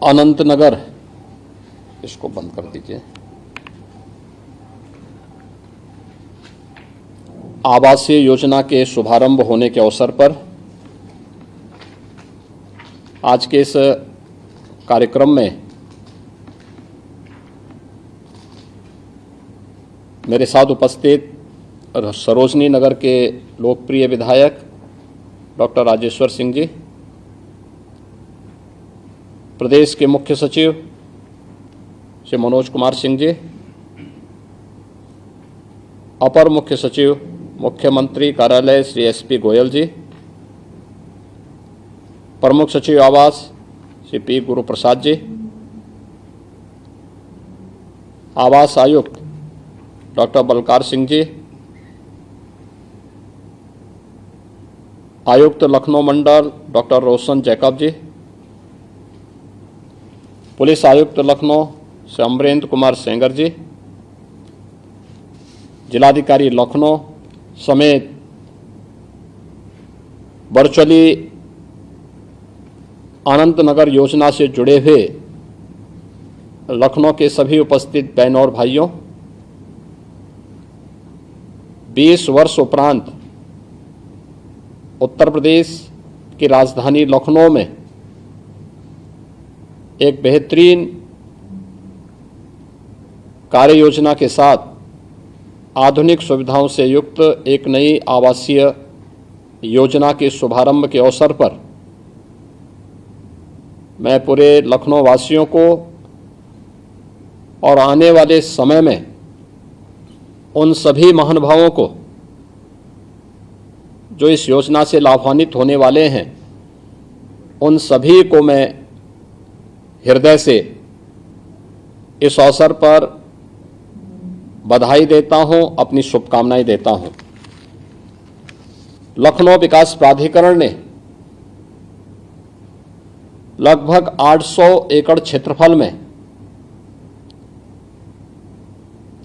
अनंतनगर, इसको बंद कर दीजिए, आवासीय योजना के शुभारंभ होने के अवसर पर आज के इस कार्यक्रम में मेरे साथ उपस्थित सरोजनी नगर के लोकप्रिय विधायक डॉक्टर राजेश्वर सिंह जी, प्रदेश के मुख्य सचिव श्री मनोज कुमार सिंह जी, अपर मुख्य सचिव मुख्यमंत्री कार्यालय श्री एसपी गोयल जी, प्रमुख सचिव आवास श्री पी गुरु प्रसाद जी, आवास आयुक्त डॉक्टर बलकार सिंह जी, आयुक्त लखनऊ मंडल डॉक्टर रोशन जैकब जी, पुलिस आयुक्त लखनऊ श्री अमरेंद्र कुमार सेंगर जी, जिलाधिकारी लखनऊ समेत वर्चुअली अनंतनगर योजना से जुड़े हुए लखनऊ के सभी उपस्थित बहनों और भाइयों, 20 वर्ष उपरांत उत्तर प्रदेश की राजधानी लखनऊ में एक बेहतरीन कार्य योजना के साथ आधुनिक सुविधाओं से युक्त एक नई आवासीय योजना के शुभारंभ के अवसर पर मैं पूरे लखनऊ वासियों को और आने वाले समय में उन सभी महानुभावों को जो इस योजना से लाभान्वित होने वाले हैं, उन सभी को मैं हृदय से इस अवसर पर बधाई देता हूं, अपनी शुभकामनाएं देता हूं। लखनऊ विकास प्राधिकरण ने लगभग 800 एकड़ क्षेत्रफल में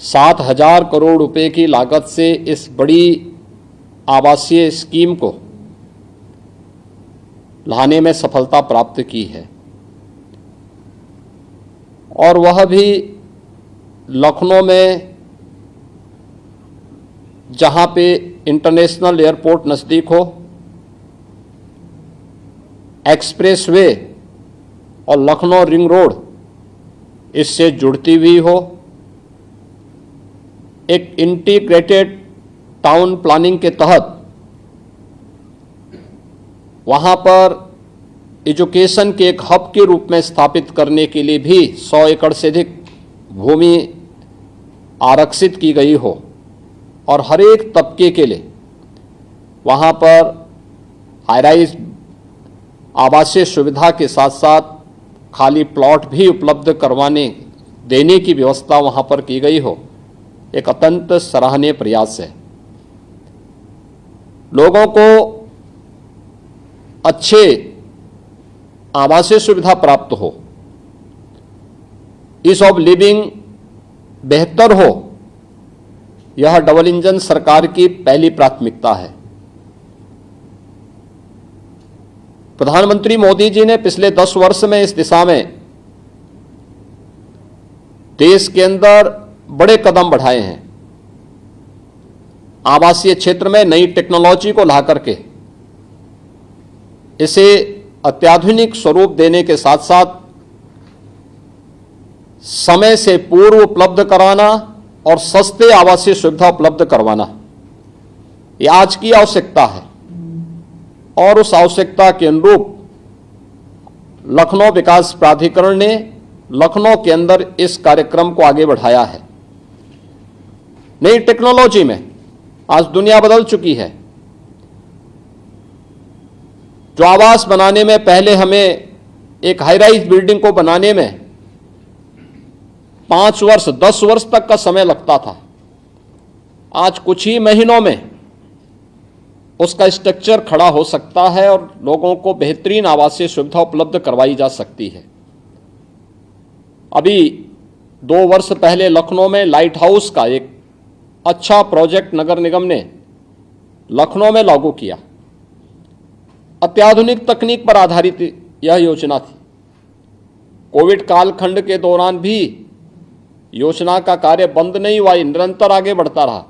7,000 करोड़ रुपए की लागत से इस बड़ी आवासीय स्कीम को लाने में सफलता प्राप्त की है, और वह भी लखनऊ में जहां पे इंटरनेशनल एयरपोर्ट नज़दीक हो, एक्सप्रेसवे और लखनऊ रिंग रोड इससे जुड़ती हुई हो, एक इंटीग्रेटेड टाउन प्लानिंग के तहत वहां पर एजुकेशन के एक हब के रूप में स्थापित करने के लिए भी 100 एकड़ से अधिक भूमि आरक्षित की गई हो, और हर एक तबके के लिए वहां पर हाईराइज आवासीय सुविधा के साथ साथ खाली प्लॉट भी उपलब्ध करवाने देने की व्यवस्था वहां पर की गई हो, एक अत्यंत सराहनीय प्रयास है। लोगों को अच्छे आवासीय सुविधा प्राप्त हो, ईज ऑफ लिविंग बेहतर हो, यह डबल इंजन सरकार की पहली प्राथमिकता है। प्रधानमंत्री मोदी जी ने पिछले 10 वर्ष में इस दिशा में देश के अंदर बड़े कदम बढ़ाए हैं। आवासीय क्षेत्र में नई टेक्नोलॉजी को ला करके इसे अत्याधुनिक स्वरूप देने के साथ साथ समय से पूर्व उपलब्ध कराना और सस्ते आवासीय सुविधा उपलब्ध करवाना, यह आज की आवश्यकता है, और उस आवश्यकता के अनुरूप लखनऊ विकास प्राधिकरण ने लखनऊ के अंदर इस कार्यक्रम को आगे बढ़ाया है। नई टेक्नोलॉजी में आज दुनिया बदल चुकी है। जो आवास बनाने में पहले हमें एक हाई राइज बिल्डिंग को बनाने में 5 वर्ष 10 वर्ष तक का समय लगता था, आज कुछ ही महीनों में उसका स्ट्रक्चर खड़ा हो सकता है और लोगों को बेहतरीन आवासीय सुविधा उपलब्ध करवाई जा सकती है। अभी 2 वर्ष पहले लखनऊ में लाइट हाउस का एक अच्छा प्रोजेक्ट नगर निगम ने लखनऊ में लागू किया। अत्याधुनिक तकनीक पर आधारित यह योजना थी। कोविड कालखंड के दौरान भी योजना का कार्य बंद नहीं हुआ, निरंतर आगे बढ़ता रहा।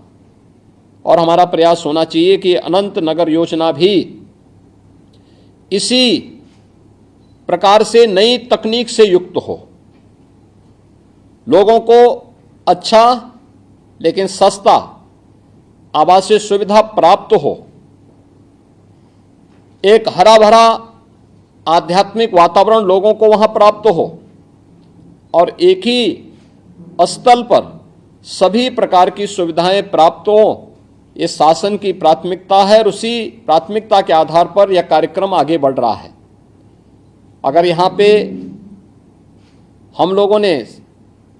और हमारा प्रयास होना चाहिए कि अनंत नगर योजना भी इसी प्रकार से नई तकनीक से युक्त हो, लोगों को अच्छा लेकिन सस्ता आवासीय सुविधा प्राप्त हो, एक हरा भरा आध्यात्मिक वातावरण लोगों को वहां प्राप्त हो और एक ही स्थल पर सभी प्रकार की सुविधाएं प्राप्त हो। ये शासन की प्राथमिकता है और उसी प्राथमिकता के आधार पर यह कार्यक्रम आगे बढ़ रहा है। अगर यहाँ पे हम लोगों ने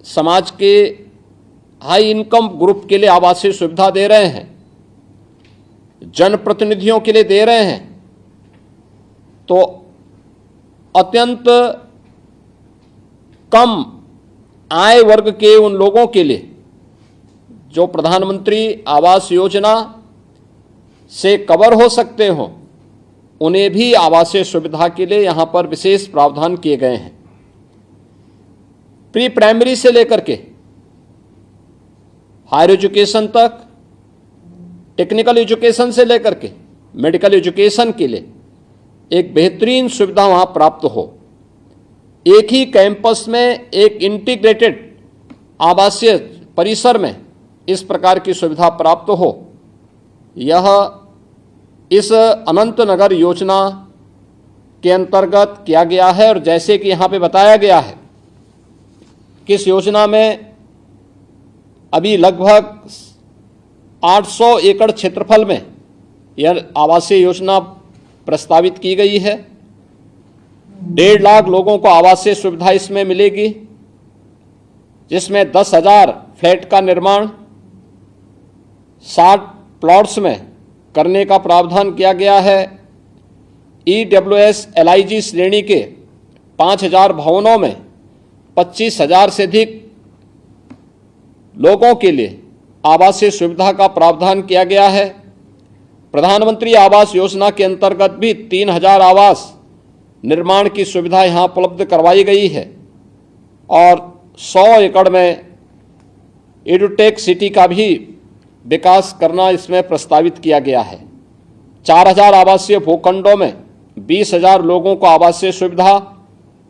समाज के हाई इनकम ग्रुप के लिए आवासीय सुविधा दे रहे हैं, जनप्रतिनिधियों के लिए दे रहे हैं, तो अत्यंत कम आय वर्ग के उन लोगों के लिए जो प्रधानमंत्री आवास योजना से कवर हो सकते हो, उन्हें भी आवासीय सुविधा के लिए यहां पर विशेष प्रावधान किए गए हैं। प्री प्राइमरी से लेकर के हायर एजुकेशन तक, टेक्निकल एजुकेशन से लेकर के मेडिकल एजुकेशन के लिए एक बेहतरीन सुविधा वहां प्राप्त हो। एक ही कैंपस में एक इंटीग्रेटेड आवासीय परिसर में इस प्रकार की सुविधा प्राप्त हो, यह इस अनंत नगर योजना के अंतर्गत किया गया है। और जैसे कि यहाँ पे बताया गया है कि इस योजना में अभी लगभग 800 एकड़ क्षेत्रफल में यह आवासीय योजना प्रस्तावित की गई है। 1.5 लाख लोगों को आवासीय सुविधा इसमें मिलेगी, जिसमें 10,000 फ्लैट का निर्माण 60 प्लॉट्स में करने का प्रावधान किया गया है। EWS LIG श्रेणी के 5,000 भवनों में 25,000 से अधिक लोगों के लिए आवासीय सुविधा का प्रावधान किया गया है। प्रधानमंत्री आवास योजना के अंतर्गत भी 3,000 आवास निर्माण की सुविधा यहाँ उपलब्ध करवाई गई है और 100 एकड़ में एडुटेक सिटी का भी विकास करना इसमें प्रस्तावित किया गया है। 4,000 आवासीय भूखंडों में 20,000 लोगों को आवासीय सुविधा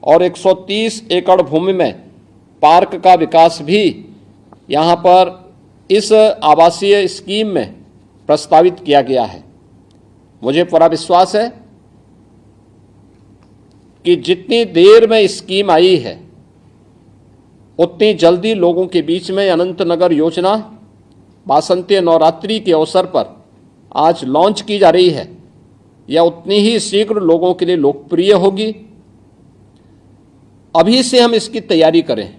और 130 एकड़ भूमि में पार्क का विकास भी यहाँ पर इस आवासीय स्कीम में प्रस्तावित किया गया है। मुझे पूरा विश्वास है कि जितनी देर में स्कीम आई है, उतनी जल्दी लोगों के बीच में अनंत नगर योजना वासंतीय नवरात्रि के अवसर पर आज लॉन्च की जा रही है, यह उतनी ही शीघ्र लोगों के लिए लोकप्रिय होगी। अभी से हम इसकी तैयारी करें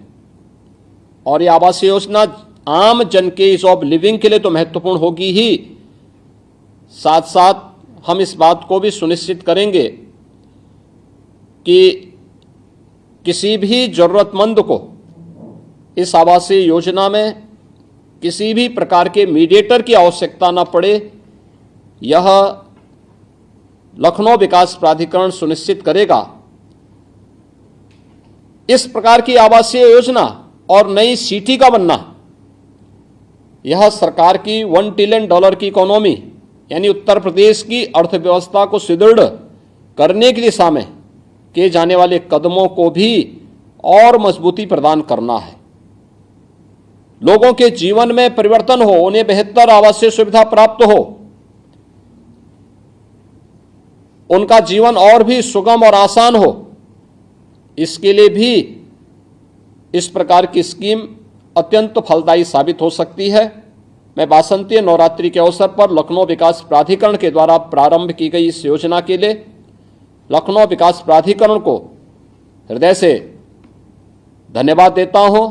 और ये आवासीय योजना आम जन के ईज ऑफ लिविंग के लिए तो महत्वपूर्ण होगी ही, साथ साथ हम इस बात को भी सुनिश्चित करेंगे कि किसी भी जरूरतमंद को इस आवासीय योजना में किसी भी प्रकार के मीडिएटर की आवश्यकता न पड़े। यह लखनऊ विकास प्राधिकरण सुनिश्चित करेगा। इस प्रकार की आवासीय योजना और नई सिटी का बनना, यह सरकार की $1 ट्रिलियन की इकोनॉमी यानी उत्तर प्रदेश की अर्थव्यवस्था को सुदृढ़ करने की दिशा में किए जाने वाले कदमों को भी और मजबूती प्रदान करना है। लोगों के जीवन में परिवर्तन हो, उन्हें बेहतर आवासीय सुविधा प्राप्त हो, उनका जीवन और भी सुगम और आसान हो, इसके लिए भी इस प्रकार की स्कीम अत्यंत फलदायी साबित हो सकती है। मैं वासंतीय नवरात्रि के अवसर पर लखनऊ विकास प्राधिकरण के द्वारा प्रारंभ की गई इस योजना के लिए लखनऊ विकास प्राधिकरण को हृदय से धन्यवाद देता हूं।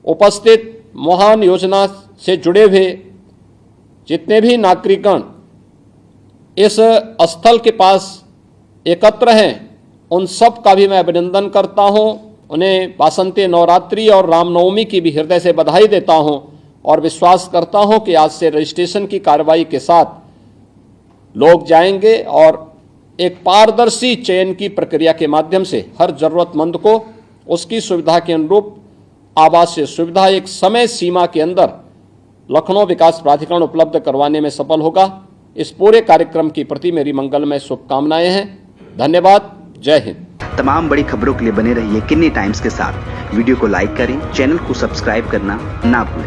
उपस्थित महान योजना से जुड़े हुए जितने भी नागरिकगण इस स्थल के पास एकत्र हैं, उन सब का भी मैं अभिनंदन करता हूं। उन्हें वासंतीय नवरात्रि और रामनवमी की भी हृदय से बधाई देता हूं और विश्वास करता हूं कि आज से रजिस्ट्रेशन की कार्रवाई के साथ लोग जाएंगे और एक पारदर्शी चयन की प्रक्रिया के माध्यम से हर जरूरतमंद को उसकी सुविधा के अनुरूप आवासीय सुविधा एक समय सीमा के अंदर लखनऊ विकास प्राधिकरण उपलब्ध करवाने में सफल होगा। इस पूरे कार्यक्रम की प्रति मेरी मंगलमय शुभकामनाएं हैं। धन्यवाद। जय हिंद। तमाम बड़ी खबरों के लिए बने रहिए किन्नी टाइम्स के साथ। वीडियो को लाइक करें, चैनल को सब्सक्राइब करना ना भूलें।